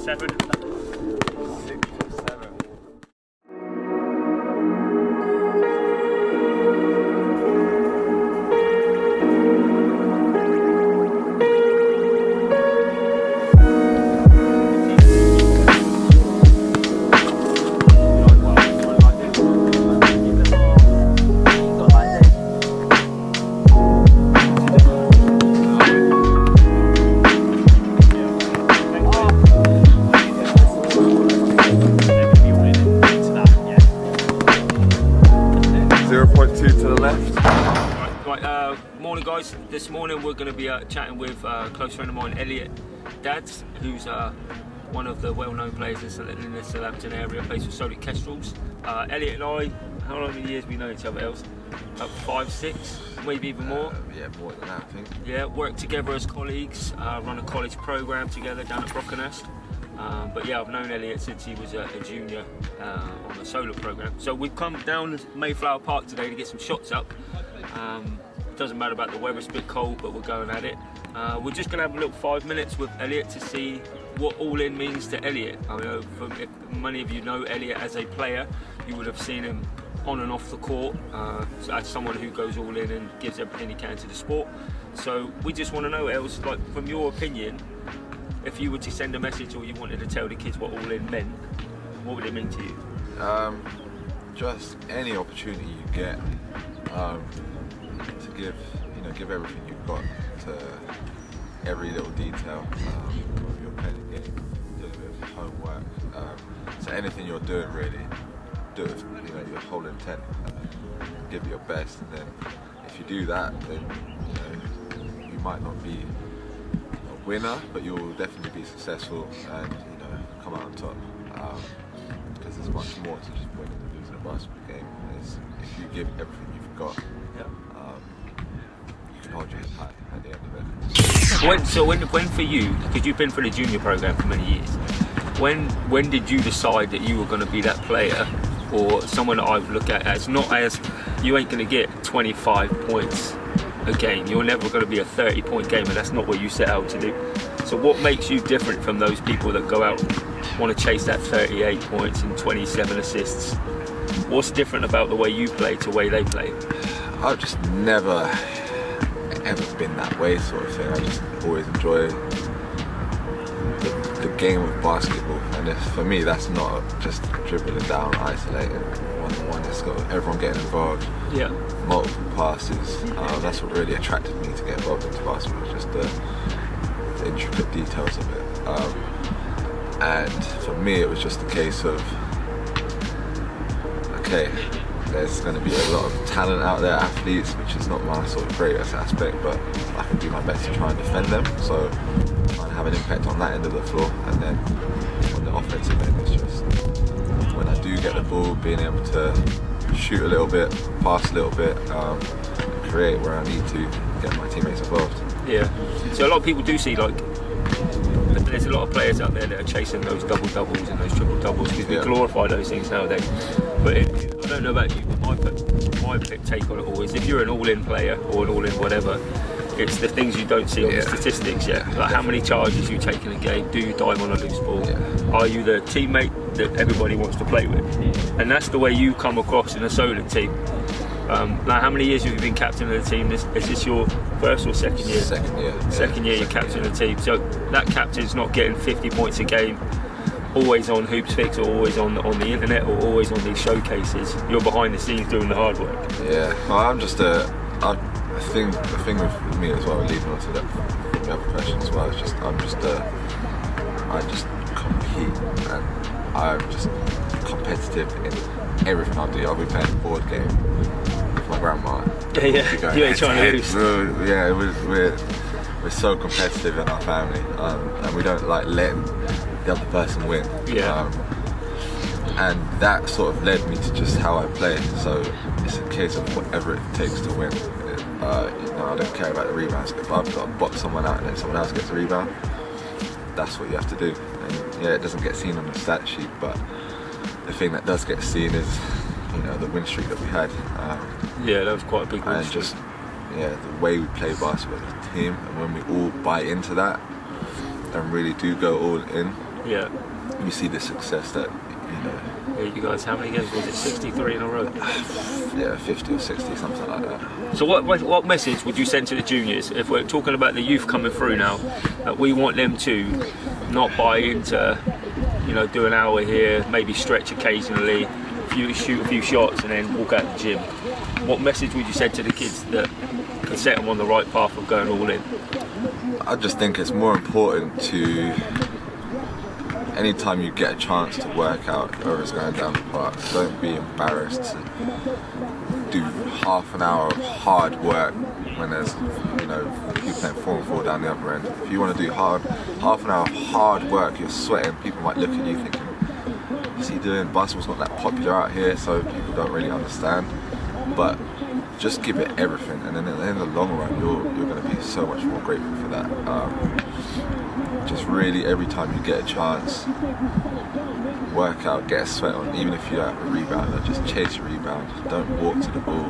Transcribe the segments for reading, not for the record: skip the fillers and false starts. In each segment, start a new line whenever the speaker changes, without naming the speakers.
7.
6 to 7.
Morning guys, this morning we're going to be chatting with a close friend of mine, Elliot Dadds, who's one of the well-known players in the Southampton area, plays for Solent Kestrels. Elliot and I, how long many years we know each other else? About 5, 6, maybe even more?
Yeah, more than that I think.
Yeah, worked together as colleagues, run a college programme together down at Brockenhurst. But yeah, I've known Elliot since he was a junior on the Solent programme. So we've come down Mayflower Park today to get some shots up. It doesn't matter about the weather, it's a bit cold, but we're going at it. We're just going to have a little 5 minutes with Elliot to see what all in means to Elliot. I mean, if many of you know Elliot as a player, you would have seen him on and off the court as someone who goes all in and gives everything he can to the sport. So we just want to know, Els, like, from your opinion, if you were to send a message or you wanted to tell the kids what all in meant, what would it mean to you?
Just any opportunity you get to give everything you've got to every little detail of your playing game, dealing with homework. So anything you're doing, really, do it with your whole intent. Give your best, and then if you do that, then you might not be a winner, but you'll definitely be successful and come out on top. Because there's much more to just winning and losing a basketball game. If you give everything you've got, you can hold your head high at the end of it.
When for you, because you've been through the junior programme for many years, when did you decide that you were going to be that player, or someone that I would look at as not as, you ain't going to get 25 points a game, you're never going to be a 30-point gamer, that's not what you set out to do. So what makes you different from those people that go out, want to chase that 38 points and 27 assists? What's different about the way you play to the way they play?
I've just never ever been that way, sort of thing. I just always enjoy the game of basketball, and for me that's not just dribbling down, isolating, one-on-one. It's got everyone getting involved, multiple passes. That's what really attracted me to get involved into basketball, just the intricate details of it. And for me it was just a case of, okay, there's going to be a lot of talent out there, athletes, which is not my sort of greatest aspect, but I can do my best to try and defend them. So trying to have an impact on that end of the floor, and then on the offensive end, it's just when I do get the ball, being able to shoot a little bit, pass a little bit, create where I need to, get my teammates involved.
Yeah. So a lot of people do see, like, there's a lot of players out there that are chasing those double-doubles and those triple-doubles because we glorify those things nowadays. But I don't know about you, but my take on it all is, if you're an all-in player or an all-in whatever, it's the things you don't see on the statistics yet. Like how many charges you take in a game, do you dive on a loose ball, are you the teammate that everybody wants to play with? And that's the way you come across in a Solent team. Like how many years have you been captain of the team? Is this your first or second year?
Second year.
Second year you're captain of the team. So that captain's not getting 50 points a game, always on Hoops Fix or always on the internet or always on these showcases. You're behind the scenes doing the hard work.
Yeah, well, I'm just the thing with me as well, leading on to the other question as well, is just I just compete, and I'm just competitive in everything I do. I'll be playing a board game with my grandma.
Yeah, you ain't trying to lose.
We're so competitive in our family, and we don't like letting the other person win. And that sort of led me to just how I play. So it's a case of whatever it takes to win. I don't care about the rebounds. If I've got to box someone out and then someone else gets a rebound, that's what you have to do. And it doesn't get seen on the stat sheet, but the thing that does get seen is, the win streak that we had.
That was quite a big win streak.
Just, the way we play basketball as a team, and when we all buy into that and really do go all in,
Yeah.
you see the success that, you know,
Yeah, you guys, how many games was it? 63 in a row.
yeah, 50 or 60, something like that.
So what message would you send to the juniors if we're talking about the youth coming through now, that we want them to not buy into, you know, do an hour here, maybe stretch occasionally, shoot a few shots and then walk out the gym? What message would you send to the kids that can set them on the right path of going all in?
I just think it's more important to, anytime you get a chance to work out, whether it's going down the park, don't be embarrassed to do half an hour of hard work when there's, you know, people playing 4-on-4 down the other end. If you want to do half an hour of hard work, you're sweating, people might look at you thinking, what's he doing? Basketball's not that popular out here, so people don't really understand. But just give it everything, and then in the long run, you're going to be so much more grateful for that. Just really, every time you get a chance, work out, get a sweat on. Even if you're a rebounder, just chase your rebound. Just don't walk to the ball,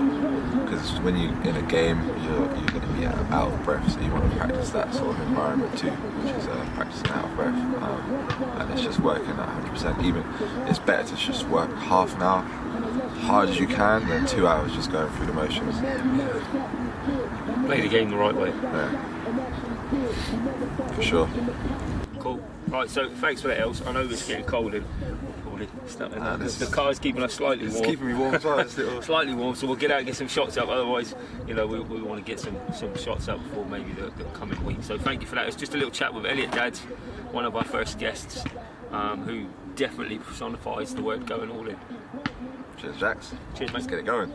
because when you're in a game, you're going to be out of breath. So you want to practice that sort of environment too, which is practicing out of breath, and it's just working at 100%. Even it's better to just work half an hour, hard as you can, than 2 hours just going through the motions.
Play the game the right way.
Yeah. For sure.
Cool. Right, so thanks for that, Els. I know it's getting cold and probably the car's keeping us slightly warm.
It's keeping me warm as well. It's little...
Slightly warm, so we'll get out and get some shots up. Otherwise, you know, we want to get some shots up before maybe the coming week. So thank you for that. It's just a little chat with Elliot Dadds, one of our first guests, who definitely personifies the word going all in.
Cheers, Jax.
Cheers, mate.
Let's get it going.